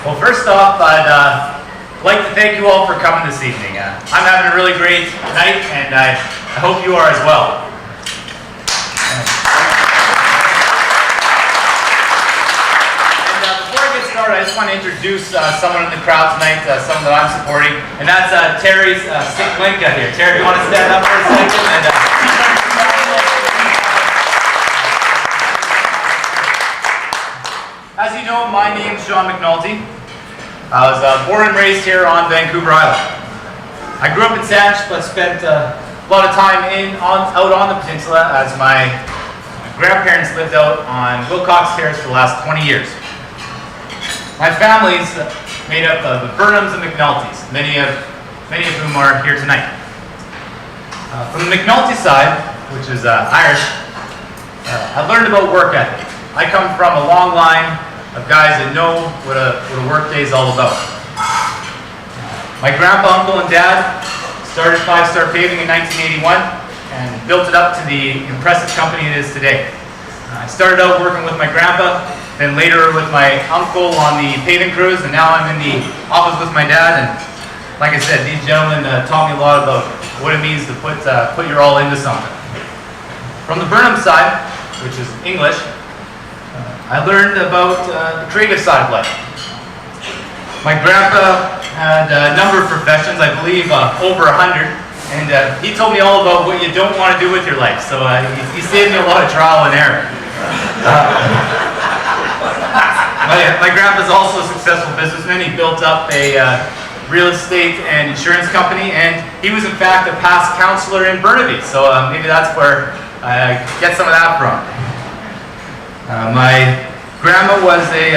Well, first off, I'd like to thank you all for coming this evening. I'm having a really great night, and I hope you are as well. Before I get started, I just want to introduce someone in the crowd tonight, someone that I'm supporting, and that's Terry's Sinklinka here. Terry, you want to stand up for a second? As you know, my name's McNulty. I was born and raised here on Vancouver Island. I grew up in Saanich, but spent a lot of time out on the peninsula as my grandparents lived out on Wilcox Terrace for the last 20 years. My family's made up of the Burnhams and McNultys, many of whom are here tonight. From the McNulty side, which is Irish, I learned about work ethic. I come from a long line of guys that know what a work day is all about. My grandpa, uncle, and dad started Five Star Paving in 1981 and built it up to the impressive company it is today. I started out working with my grandpa, then later with my uncle on the paving crews, and now I'm in the office with my dad. And like I said, these gentlemen taught me a lot about what it means to put your all into something. From the Burnham side, which is English, I learned about the creative side of life. My grandpa had a number of professions, I believe over 100, and he told me all about what you don't want to do with your life, so he saved me a lot of trial and error. My grandpa's also a successful businessman. He built up a real estate and insurance company, and he was in fact a past counselor in Burnaby, so maybe that's where I get some of that from. My grandma was a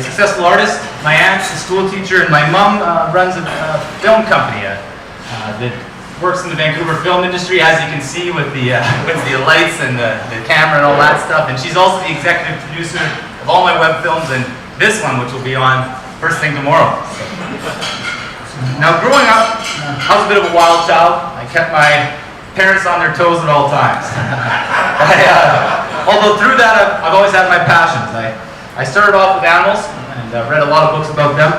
successful artist. My aunt's a school teacher, and my mom runs a film company that works in the Vancouver film industry, as you can see with the lights and the camera and all that stuff. And she's also the executive producer of all my web films and this one, which will be on first thing tomorrow. Now, growing up, I was a bit of a wild child. I kept my parents on their toes at all times. Although through that, I've always had my passions. I started off with animals and read a lot of books about them.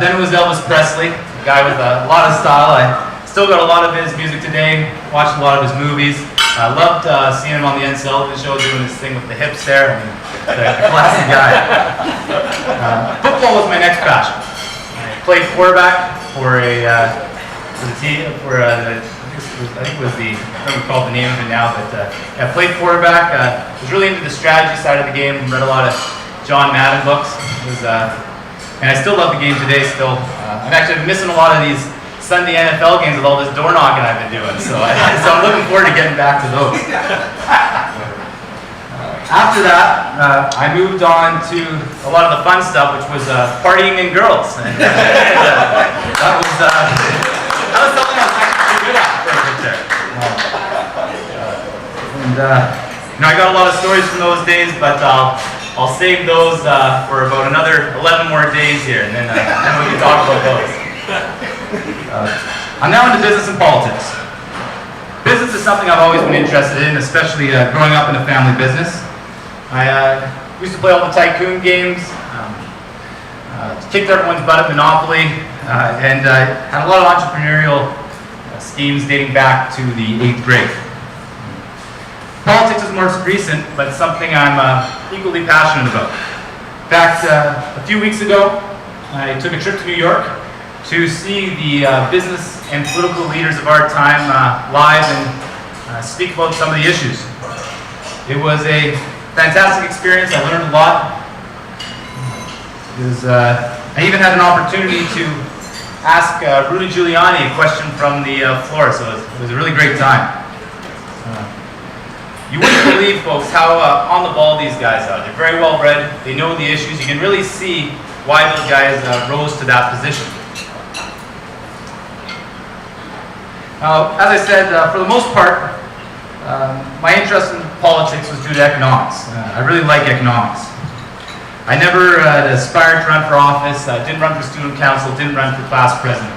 Then it was Elvis Presley, a guy with a lot of style. I still got a lot of his music today, watched a lot of his movies. I loved seeing him on the Ed Sullivan Show doing his thing with the hips there. I mean, the classic guy. Football was my next passion. I played quarterback for the team, I think it was I don't recall the name of it now, but I played quarterback. Was really into the strategy side of the game. Read a lot of John Madden books. And I still love the game today. Still, I'm actually missing a lot of these Sunday NFL games with all this door knocking I've been doing. So I'm looking forward to getting back to those. After that, I moved on to a lot of the fun stuff, which was partying and girls. And, that was something I was actually pretty good at for a bit there. I got a lot of stories from those days, but I'll save those for about another 11 more days here, and then we can talk about those. I'm now into business and politics. Business is something I've always been interested in, especially growing up in a family business. I used to play all the tycoon games, kicked everyone's butt at Monopoly, and had a lot of entrepreneurial schemes dating back to the 8th grade. Politics is more recent, but something I'm equally passionate about. In fact, a few weeks ago, I took a trip to New York to see the business and political leaders of our time live and speak about some of the issues. It was a fantastic experience. I learned a lot. I even had an opportunity to ask Rudy Giuliani a question from the floor, so it was a really great time. You wouldn't believe, folks, how on the ball these guys are. They're very well read. They know the issues. You can really see why those guys rose to that position. As I said, for the most part, my interest in politics was due to economics. I really like economics. I never aspired to run for office, didn't run for student council, didn't run for class president.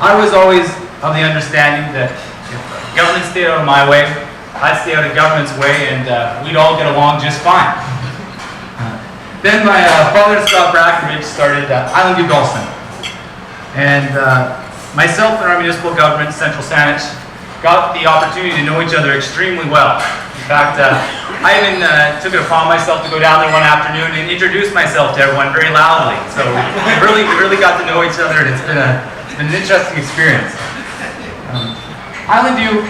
I was always of the understanding that if government stayed out of my way, I'd stay out of government's way, and we'd all get along just fine. Then my father, Scott Brackenridge, started Island View Golf Center. And myself and our municipal government, Central Saanich, got the opportunity to know each other extremely well. In fact, I even took it upon myself to go down there one afternoon and introduce myself to everyone very loudly. So we really got to know each other, and it's been an interesting experience. Island View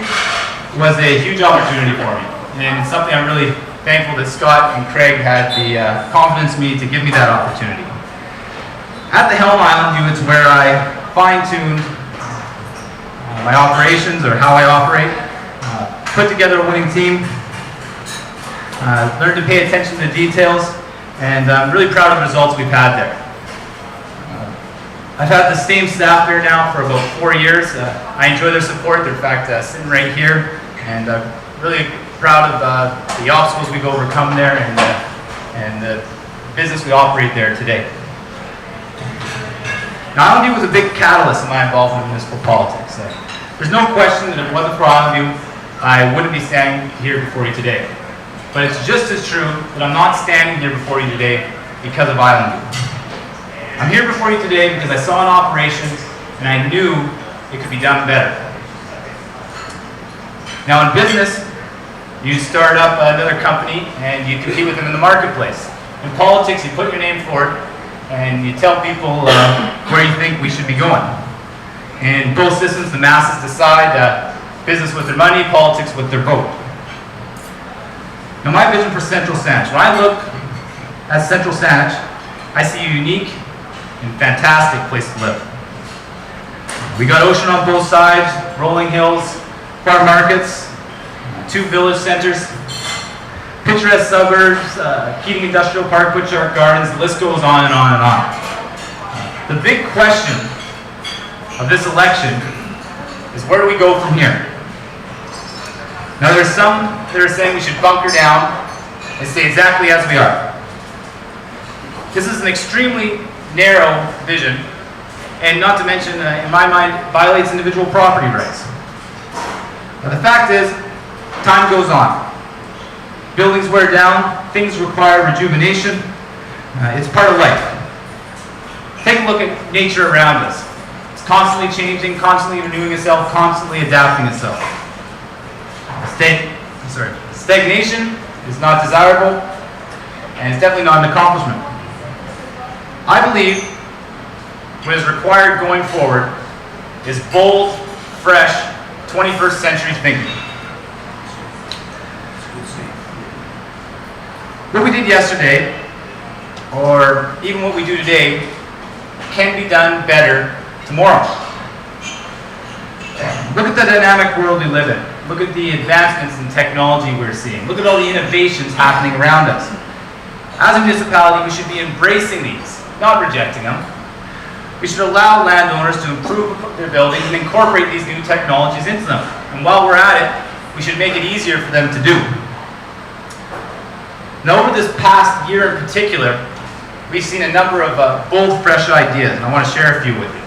was a huge opportunity for me, and it's something I'm really thankful that Scott and Craig had the confidence in me to give me that opportunity. At the helm Island View, it's where I fine-tuned my operations, or how I operate, put together a winning team, learned to pay attention to the details, and I'm really proud of the results we've had there. I've had the same staff here now for about 4 years. I enjoy their support. They're in fact sitting right here, and I'm really proud of the obstacles we've overcome there and the business we operate there today. Now, Island View was a big catalyst in my involvement in municipal politics. There's no question that if it wasn't for Island View, I wouldn't be standing here before you today. But it's just as true that I'm not standing here before you today because of Island View. I'm here before you today because I saw an operation and I knew it could be done better. Now in business, you start up another company and you compete with them in the marketplace. In politics, you put your name forward and you tell people where you think we should be going. In both systems, the masses decide business with their money, politics with their vote. Now my vision for Central Saanich, when I look at Central Saanich, I see a unique and fantastic place to live. We got ocean on both sides, rolling hills, farm markets, 2 village centers, picturesque suburbs, Keating Industrial Park, Butchart Gardens, the list goes on and on and on. The big question of this election is, where do we go from here? Now there's some that are saying we should bunker down and stay exactly as we are. This is an extremely narrow vision, and not to mention, in my mind, violates individual property rights. But the fact is, time goes on. Buildings wear down, things require rejuvenation. It's part of life. Take a look at nature around us. It's constantly changing, constantly renewing itself, constantly adapting itself. Stagnation is not desirable, and it's definitely not an accomplishment. I believe what is required going forward is bold, fresh, 21st century thinking. What we did yesterday, or even what we do today, can be done better tomorrow. Look at the dynamic world we live in. Look at the advancements in technology we're seeing. Look at all the innovations happening around us. As a municipality, we should be embracing these, not rejecting them. We should allow landowners to improve their buildings and incorporate these new technologies into them. And while we're at it, we should make it easier for them to do. Now, over this past year in particular, we've seen a number of bold, fresh ideas, and I want to share a few with you.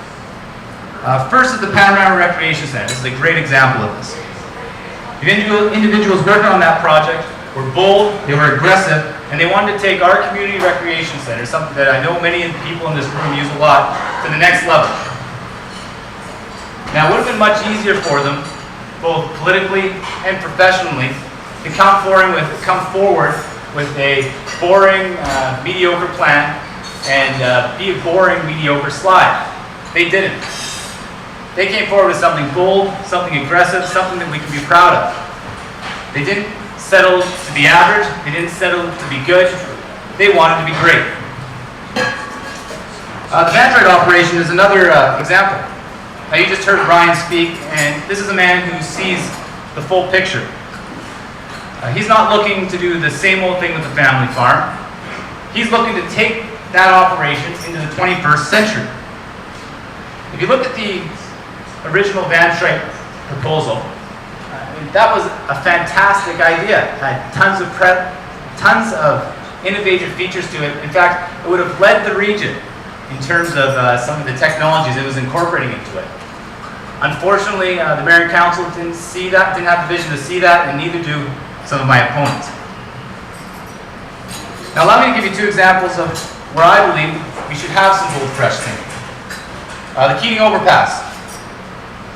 First is the Panorama Recreation Center. This is a great example of this. The individuals working on that project were bold, they were aggressive, and they wanted to take our community recreation center, something that I know many people in this room use a lot, to the next level. Now, it would have been much easier for them, both politically and professionally, to come forward with a boring, mediocre plan and be a boring, mediocre slide. They didn't. They came forward with something bold, something aggressive, something that we can be proud of. They didn't settle to be average. They didn't settle to be good. They wanted to be great. The Vantrite operation is another example. Now, you just heard Brian speak, and this is a man who sees the full picture. He's not looking to do the same old thing with the family farm. He's looking to take that operation into the 21st century. If you look at the original Vantrite proposal, that was a fantastic idea. It had tons of innovative features to it. In fact, it would have led the region in terms of some of the technologies it was incorporating into it. Unfortunately, the Mayor and Council didn't see that, didn't have the vision to see that, and neither do some of my opponents. Now allow me to give you two examples of where I believe we should have some bold, fresh thinking. The Keating Overpass.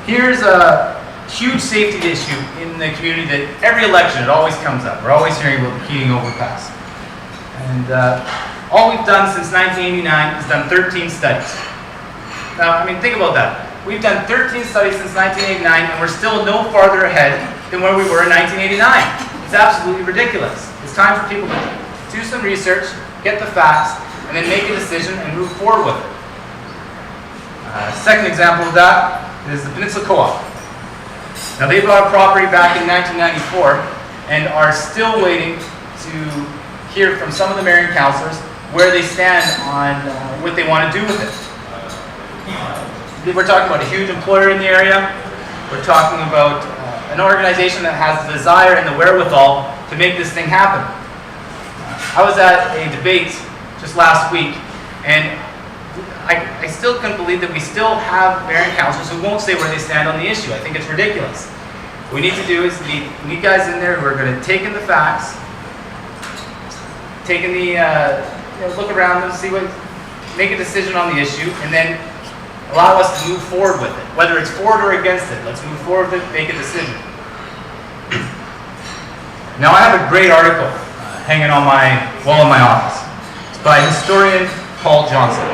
Here's a huge safety issue in the community that every election it always comes up. We're always hearing about the Keating Overpass. And all we've done since 1989 is done 13 studies. Now, I mean, think about that. We've done 13 studies since 1989 and we're still no farther ahead than where we were in 1989. It's absolutely ridiculous. It's time for people to do some research, get the facts, and then make a decision and move forward with it. Second example of that is the Peninsula Co-op. Now they bought a property back in 1994 and are still waiting to hear from some of the mayor and councillors where they stand on what they want to do with it. We're talking about a huge employer in the area. We're talking about an organization that has the desire and the wherewithal to make this thing happen. I was at a debate just last week and I still couldn't believe that we still have mayor and councillors who won't say where they stand on the issue. I think it's ridiculous. What we need to do is we need guys in there who are going to take in the facts, take in the, look around and see what, make a decision on the issue, and then allow us to move forward with it. Whether it's for or against it, let's move forward with it, make a decision. Now I have a great article hanging on my wall in my office. It's by historian Paul Johnson.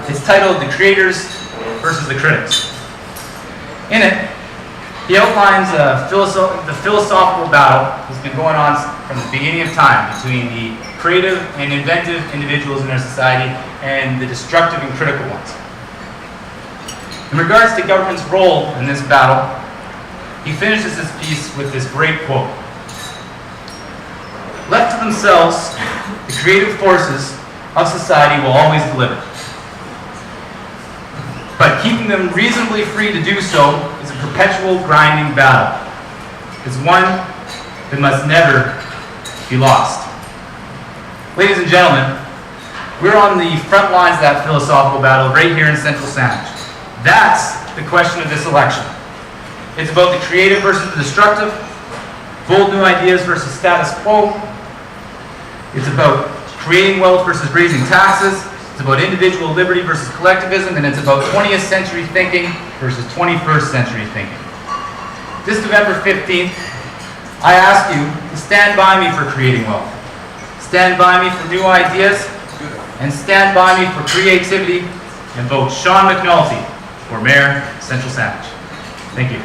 It's titled "The Creators versus the Critics." In it, he outlines the philosophical battle that's been going on from the beginning of time between the creative and inventive individuals in our society and the destructive and critical ones. In regards to government's role in this battle, he finishes his piece with this great quote. "Left to themselves, the creative forces of society will always deliver. But keeping them reasonably free to do so is a perpetual grinding battle. It's one that must never be lost." Ladies and gentlemen, we're on the front lines of that philosophical battle right here in Central Saanich. That's the question of this election. It's about the creative versus the destructive, bold new ideas versus status quo. It's about creating wealth versus raising taxes. It's about individual liberty versus collectivism, and it's about 20th century thinking versus 21st century thinking. This November 15th, I ask you to stand by me for creating wealth. Stand by me for new ideas, and stand by me for creativity, and vote Sean McNulty for Mayor Central Saanich. Thank you.